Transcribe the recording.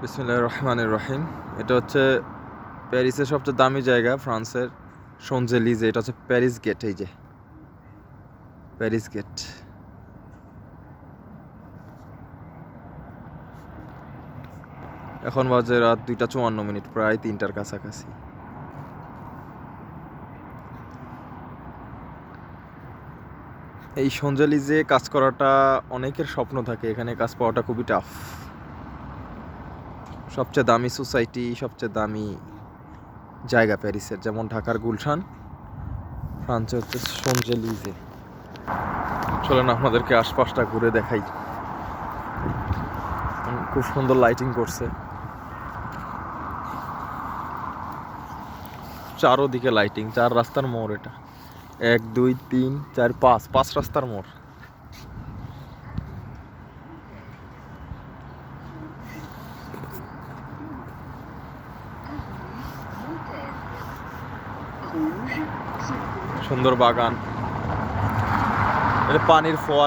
বিসমিল্লাহির রহমানির রহিম। এটা হচ্ছে প্যারিসের সবচেয়ে দামি জায়গা, ফ্রান্সের শোনজেলিজে। এটা হচ্ছে প্যারিস গেট। এই যে প্যারিস গেট। এখন বাজে রাত 2:54, প্রায় 3টার কাছাকাছি। এই শোনজেলিজে কাজ করাটা অনেকের স্বপ্ন থাকে, এখানে কাজ পাওয়াটা খুবই টাফ। সবচেয়ে দামি সোসাইটি, সবচেয়ে দামি জায়গা প্যারিসের, যেমন ঢাকার গুলশান, ফ্রান্সে হচ্ছে শোনজেলিজে। চলেন আপনাদেরকে আশপাশটা ঘুরে দেখাই। খুব সুন্দর লাইটিং করছে, চারোদিকে লাইটিং। 4 রাস্তার মোড় এটা। 1 2 3 4 5 রাস্তার মোড়। সুন্দর বাগান, এটা পানির ফোয়ারা।